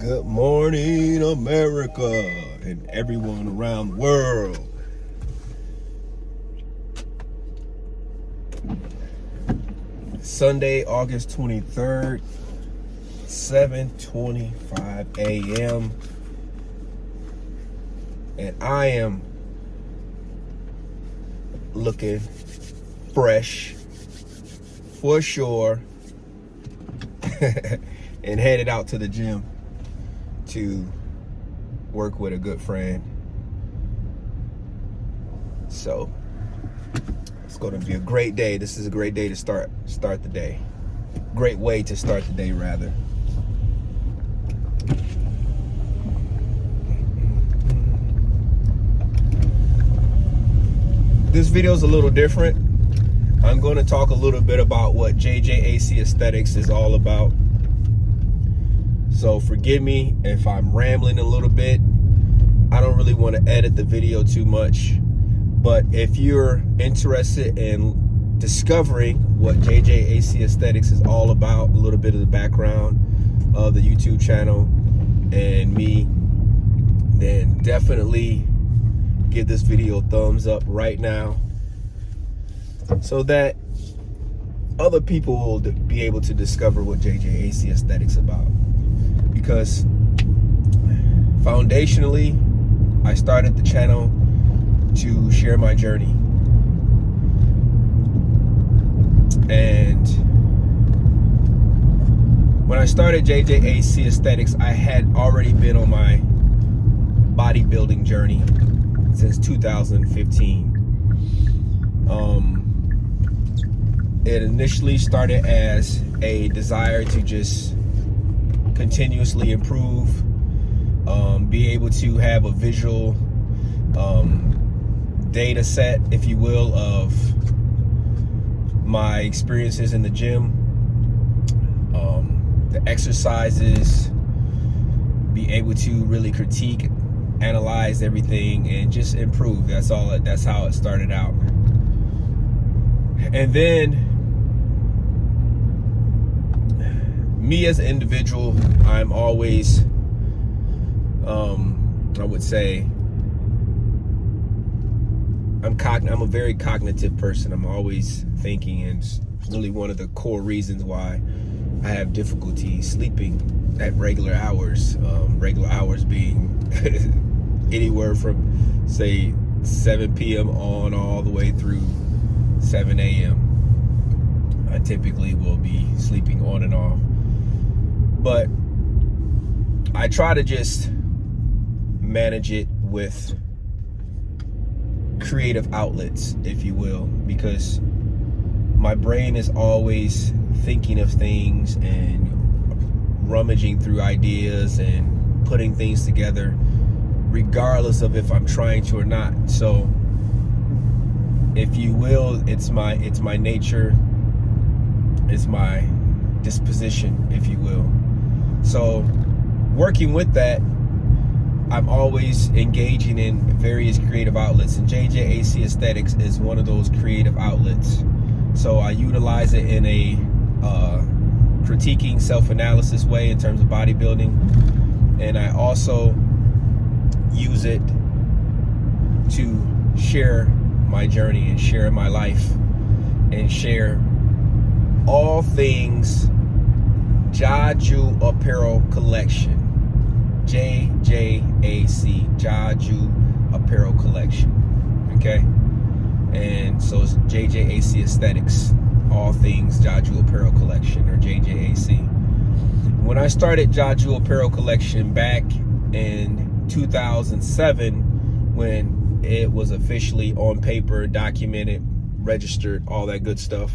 Good morning, America, and everyone around the world. Sunday, August 23rd, 7:25 a.m. And I am looking fresh for sure and headed out to the gym to work with a good friend. So it's going to be a great day. This is a great day to start the day. Great way to start the day, rather. This video is a little different. I'm going to talk a little bit about what JJAC Aesthetics is all about. So forgive me if I'm rambling a little bit. I don't really want to edit the video too much. But if you're interested in discovering what JJAC Aesthetics is all about, a little bit of the background of the YouTube channel and me, then definitely give this video a thumbs up right now so that other people will be able to discover what JJAC Aesthetics is about. Because foundationally, I started the channel to share my journey. And when I started JJAC Aesthetics, I had already been on my bodybuilding journey since 2015. It initially started as a desire to just continuously improve, be able to have a visual data set, if you will, of my experiences in the gym, the exercises, be able to really critique, analyze everything, and just improve. That's how it started out. And then me as an individual, I'm always, I would say, I'm a very cognitive person. I'm always thinking, and it's really one of the core reasons why I have difficulty sleeping at regular hours. Regular hours being anywhere from, say, 7 p.m. on all the way through 7 a.m. I typically will be sleeping on and off. But I try to just manage it with creative outlets, if you will, because my brain is always thinking of things and rummaging through ideas and putting things together, regardless of if I'm trying to or not. So, if you will, it's my nature, it's my disposition, if you will. So, working with that, I'm always engaging in various creative outlets, and JJAC Aesthetics is one of those creative outlets. So I utilize it in a critiquing, self-analysis way in terms of bodybuilding, and I also use it to share my journey and share my life and share all things JJAC Apparel Collection. JJAC, JJAC Apparel Collection. Okay? And so it's JJAC Aesthetics, all things JJAC Apparel Collection, or JJAC. When I started JJAC Apparel Collection back in 2007, when it was officially on paper, documented, registered, all that good stuff,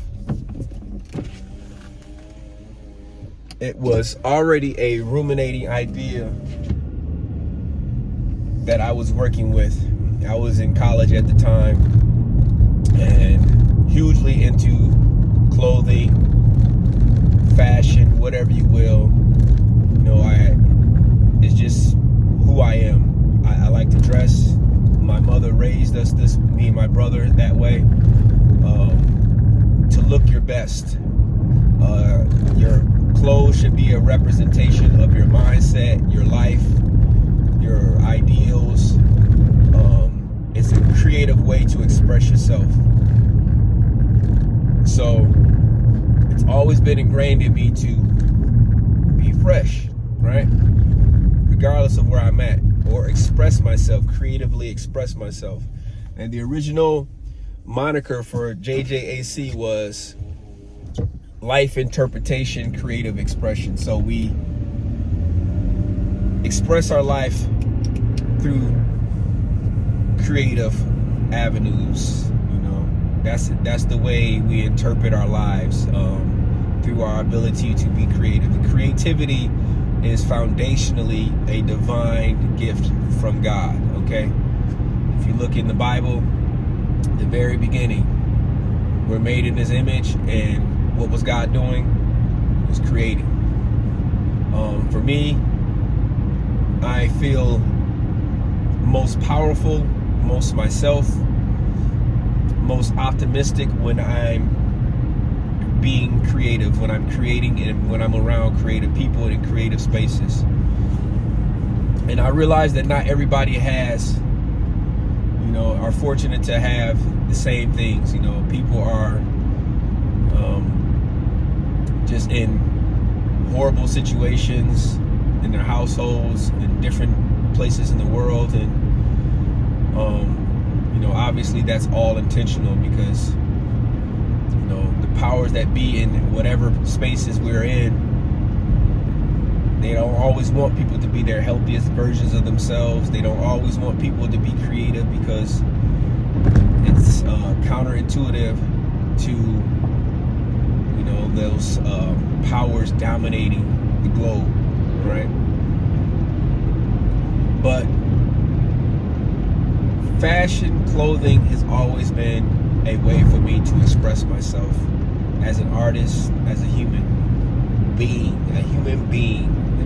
it was already a ruminating idea that I was working with. I was in college at the time and hugely into clothing, fashion, whatever you will. You know, it's just who I am. I like to dress. My mother raised us, me and my brother, that way, to look your best. Your clothes should be a representation of your mindset, your life, your ideals. It's a creative way to express yourself. So it's always been ingrained in me to be fresh, right? Regardless of where I'm at, or express myself, creatively express myself. And the original moniker for JJAC was life interpretation, creative expression. So we express our life through creative avenues. That's the way we interpret our lives, through our ability to be creative. And creativity is foundationally a divine gift from God, okay? If you look in the Bible, the very beginning, we're made in His image, and what was God doing? He was creating. For me, I feel most powerful, most myself, most optimistic when I'm being creative, when I'm creating, and when I'm around creative people in creative spaces. And I realize that not everybody are fortunate to have the same things. People are just in horrible situations in their households, in different places in the world, and obviously that's all intentional, because the powers that be in whatever spaces we're in, they don't always want people to be their healthiest versions of themselves. They don't always want people to be creative, because it's counterintuitive to those powers dominating the globe, right? But fashion, clothing has always been a way for me to express myself as an artist, as a human being. That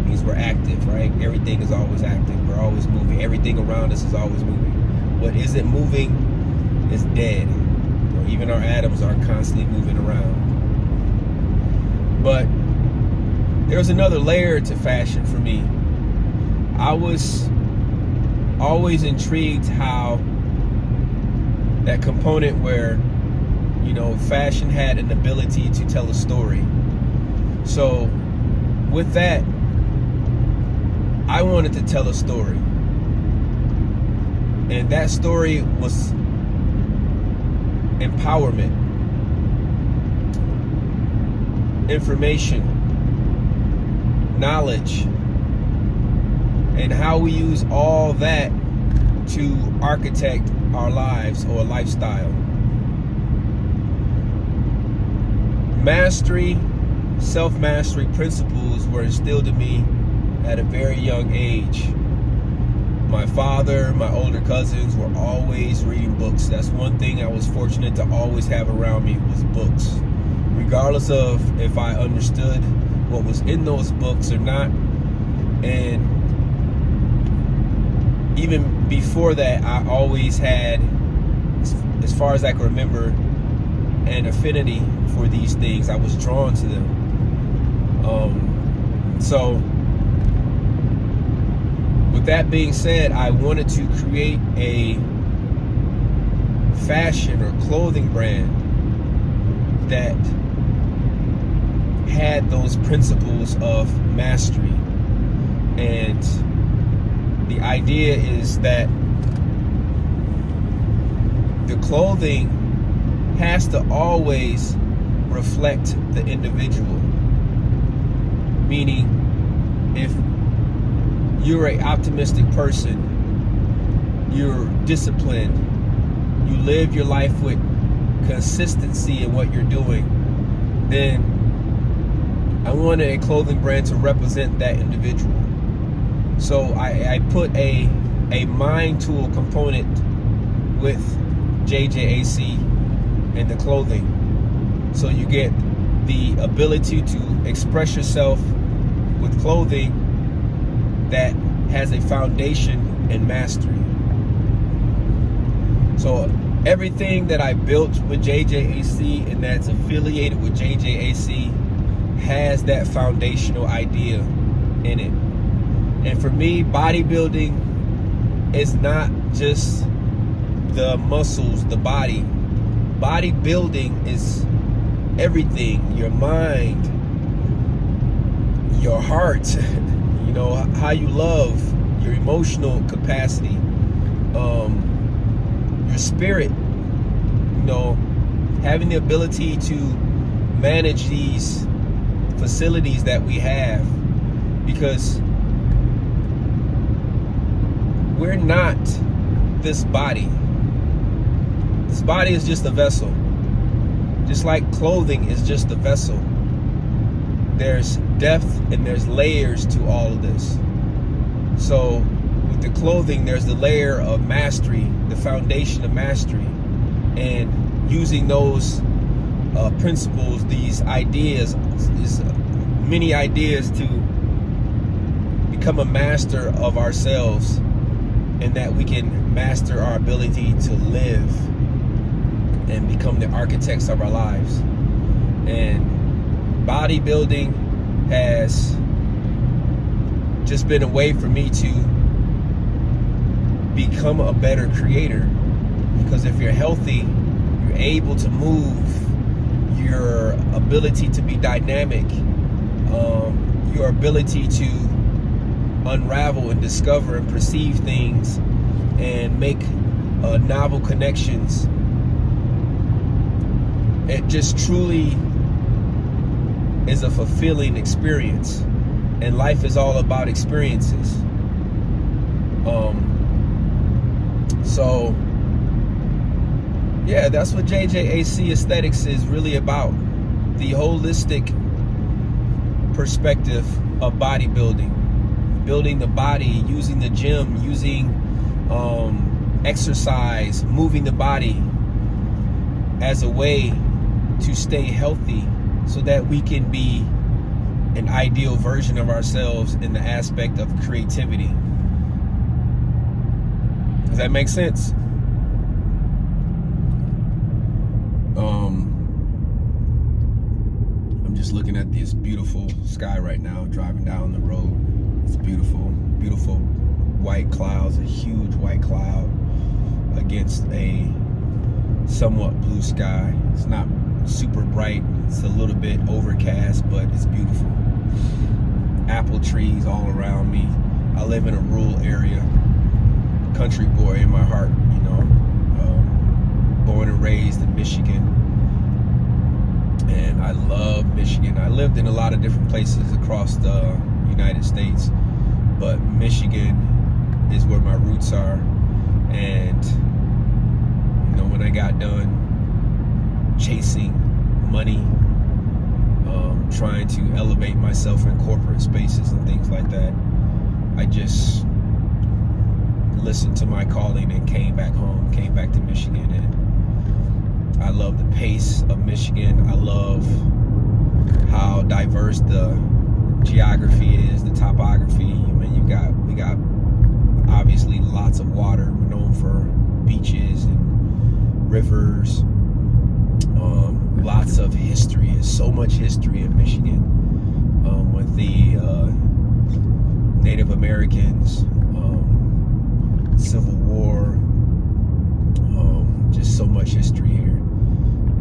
means we're active, right? Everything is always active. We're always moving. Everything around us is always moving. What isn't moving is dead. Even our atoms are constantly moving around. But there's another layer to fashion for me. I was always intrigued how that component where fashion had an ability to tell a story. So with that, I wanted to tell a story, and that story was empowerment, information, knowledge, and how we use all that to architect our lives or lifestyle. Mastery, self-mastery principles were instilled in me at a very young age. My father, my older cousins were always reading books. That's one thing I was fortunate to always have around me, was books. Regardless of if I understood what was in those books or not. And even before that, I always had, as far as I can remember, an affinity for these things. I was drawn to them. So with that being said, I wanted to create a fashion or clothing brand that had those principles of mastery. And the idea is that the clothing has to always reflect the individual. Meaning, if you're an optimistic person, you're disciplined, you live your life with consistency in what you're doing, then I wanted a clothing brand to represent that individual. So I put a mind tool component with JJAC and the clothing. So you get the ability to express yourself with clothing that has a foundation in mastery. So everything that I built with JJAC and that's affiliated with JJAC has that foundational idea in it. And for me, bodybuilding is not just the muscles, the body. Bodybuilding is everything: your mind, your heart, you know, how you love, your emotional capacity, your spirit, you know, having the ability to manage these facilities that we have, because we're not this body. This body is just a vessel. Just like clothing is just a vessel. There's depth and there's layers to all of this. So with the clothing, there's the layer of mastery, the foundation of mastery, and using those principles, these ideas, many ideas, to become a master of ourselves, and that we can master our ability to live and become the architects of our lives. And bodybuilding has just been a way for me to become a better creator, because if you're healthy, you're able to move, your ability to be dynamic, your ability to unravel and discover and perceive things and make novel connections. It just truly is a fulfilling experience, and life is all about experiences. So yeah, that's what JJAC Aesthetics is really about: the holistic perspective of bodybuilding, building the body, using the gym, using exercise, moving the body as a way to stay healthy, so that we can be an ideal version of ourselves in the aspect of creativity. Does that make sense? I'm just looking at this beautiful sky right now, driving down the road. It's beautiful, beautiful white clouds, a huge white cloud against a somewhat blue sky. It's not super bright, it's a little bit overcast, but it's beautiful. Apple trees all around me. I live in a rural area, country boy in my heart, you know, born and raised in Michigan, and I love Michigan. I lived in a lot of different places across the United States, but Michigan is where my roots are. And you know, when I got done chasing money, trying to elevate myself in corporate spaces and things like that, I just listened to my calling and came back home, came back to Michigan. And I love the pace of Michigan. I love how diverse the geography is, the topography. I mean, we got obviously lots of water. We're known for beaches and rivers. Lots of history. There's so much history in Michigan, with the Native Americans, Civil War, just so much history here.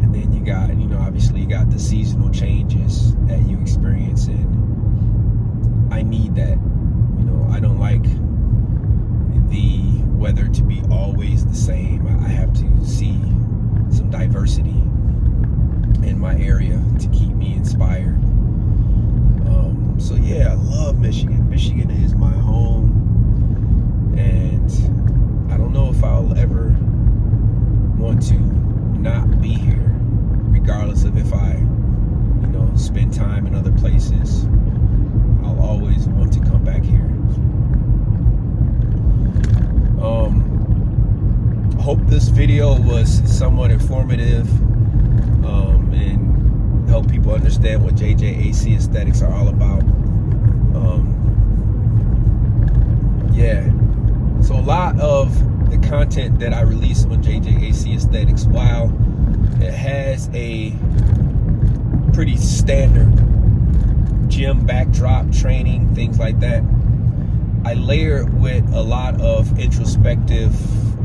And then you got, you know, obviously you got the seasonal changes that you experience, and I need that. You know, I don't like the weather to be always the same. I have to see some diversity in my area to keep me inspired. So yeah, I love Michigan. Michigan is my home, and I don't know if I'll ever want to not be here, regardless of if I, you know, spend time in other places. I'll always want to come back here. I hope this video was somewhat informative, and help people understand what JJAC Aesthetics are all about. Yeah, so a lot of the content that I release on JJAC Aesthetics, while it has a pretty standard gym backdrop, training, things like that, I layer it with a lot of introspective,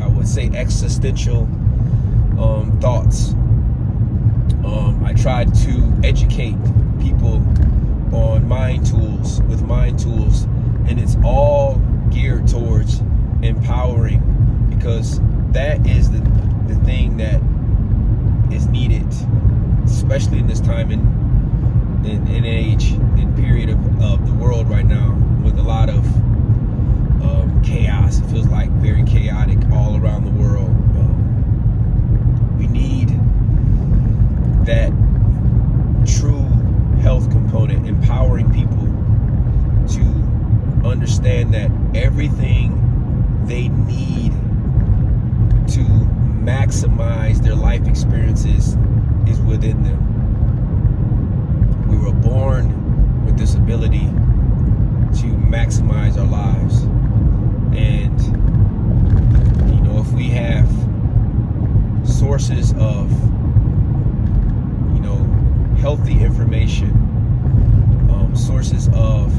I would say existential thoughts. I tried to educate people on mind tools, and it's all geared towards empowering, because that is the thing that is needed, especially in this time in age and period of the world right now, with a lot of chaos. It feels like very chaotic all around the world. We need that true health component, empowering people to understand that everything they need to maximize their life experiences is within them. We were born with this ability to maximize our lives. And, you know, if we have sources of, you know, healthy information, sources of,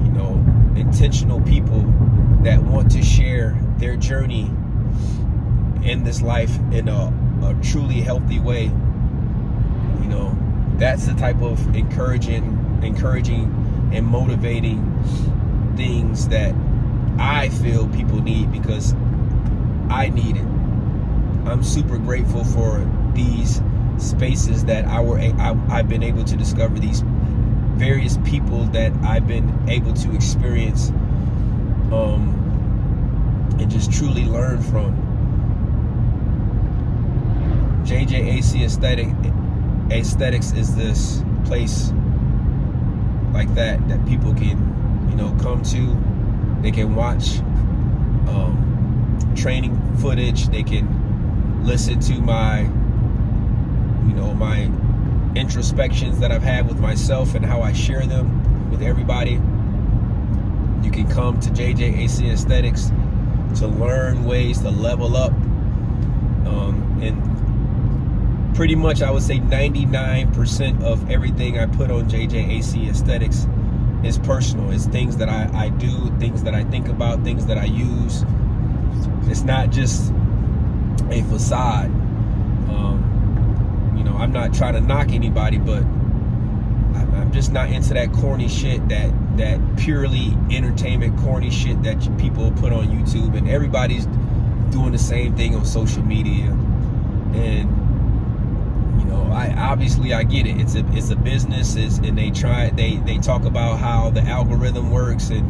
you know, intentional people that want to share their journey in this life in a truly healthy way, you know, that's the type of encouraging and motivating things that I feel people need, because I need it. I'm super grateful for these spaces that I've been able to discover, these various people that I've been able to experience and just truly learn from. JJAC Aesthetics is this place like that people can, you know, come to. They can watch training footage. They can listen to my, you know, my introspections that I've had with myself and how I share them with everybody. You can come to JJAC Aesthetics to learn ways to level up, and pretty much I would say 99% of everything I put on JJAC Aesthetics is personal. It's things that I do, things that I think about, things that I use. It's not just a facade. You know, I'm not trying to knock anybody, but I'm just not into that corny shit, that purely entertainment corny shit that people put on YouTube, and everybody's doing the same thing on social media. And you know, I get it. It's a business, and they talk about how the algorithm works, and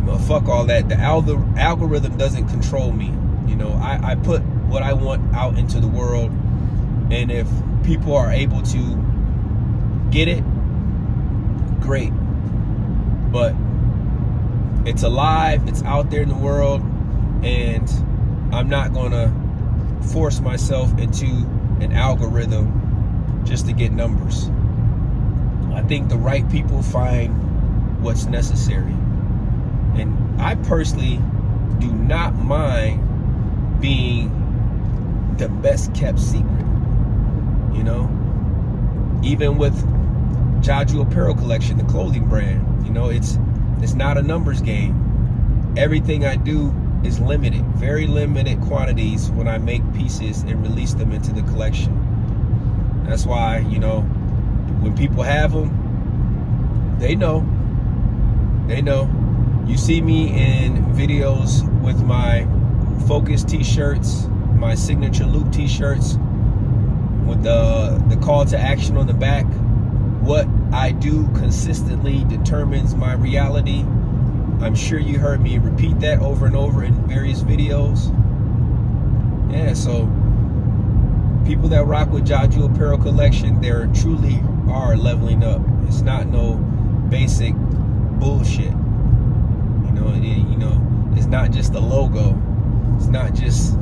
well, fuck all that. The algorithm doesn't control me. You know, I put what I want out into the world, and if people are able to get it, great. But it's alive, it's out there in the world, and I'm not gonna force myself into an algorithm just to get numbers. I think the right people find what's necessary, and I personally do not mind being the best kept secret. You know, even with JJAC Apparel Collection, the clothing brand, you know, it's not a numbers game. Everything I do is limited, very limited quantities when I make pieces and release them into the collection. That's why, you know, when people have them, they know. You see me in videos with my Focus t-shirts, my signature loop t-shirts with the call to action on the back. What I do consistently determines my reality. I'm sure you heard me repeat that over and over in various videos. Yeah, so people that rock with JJAC Apparel Collection, they truly are leveling up. It's not no basic bullshit. You know, it's not just a logo. It's not just,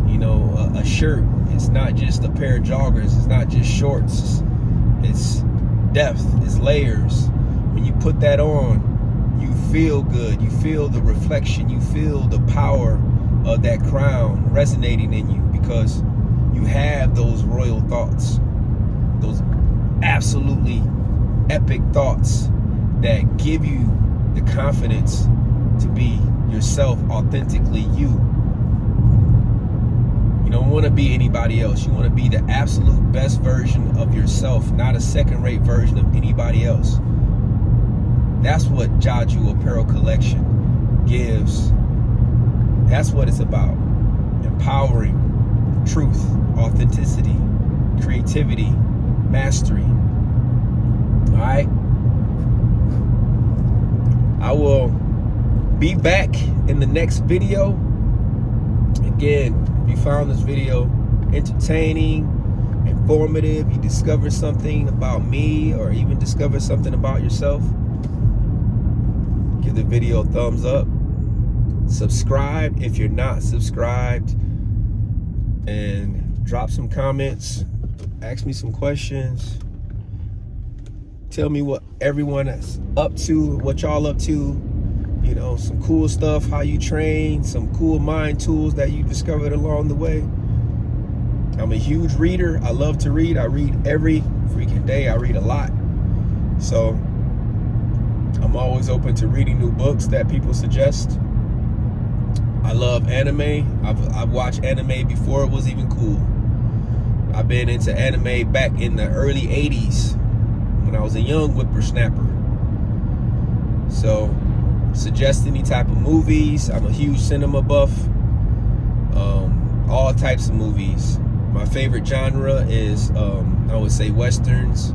you know, a shirt. It's not just a pair of joggers. It's not just shorts. It's depth. It's layers. When you put that on, you feel good. You feel the reflection. You feel the power of that crown resonating in you, because you have those royal thoughts, those absolutely epic thoughts that give you the confidence to be yourself, authentically you. You don't want to be anybody else. You want to be the absolute best version of yourself, not a second-rate version of anybody else. That's what JJAC Apparel Collection gives. That's what it's about. Empowering truth, authenticity, creativity, mastery. All right? I will be back in the next video. Again, if you found this video entertaining, informative, you discovered something about me or even discovered something about yourself, give the video a thumbs up. Subscribe if you're not subscribed, and drop some comments, ask me some questions, tell me what everyone is up to, what y'all up to, you know, some cool stuff, how you train, some cool mind tools that you discovered along the way. I'm a huge reader. I love to read. I read every freaking day. I read a lot. So I'm always open to reading new books that people suggest. I love anime. I've watched anime before it was even cool. I've been into anime back in the early 80s when I was a young whippersnapper. So suggest any type of movies. I'm a huge cinema buff. All types of movies. My favorite genre is I would say westerns.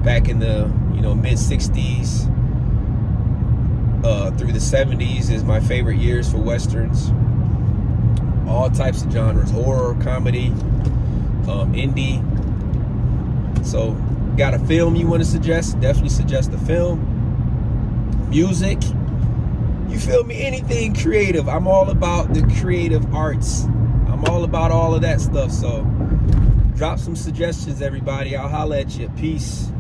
Back in the mid 60s through the 70s is my favorite years for westerns. All types of genres: horror, comedy, indie. So got a film you want to suggest? Definitely suggest a film. Music, you feel me? Anything creative. I'm all about the creative arts. I'm all about all of that stuff. So drop some suggestions, everybody. I'll holla at you. Peace.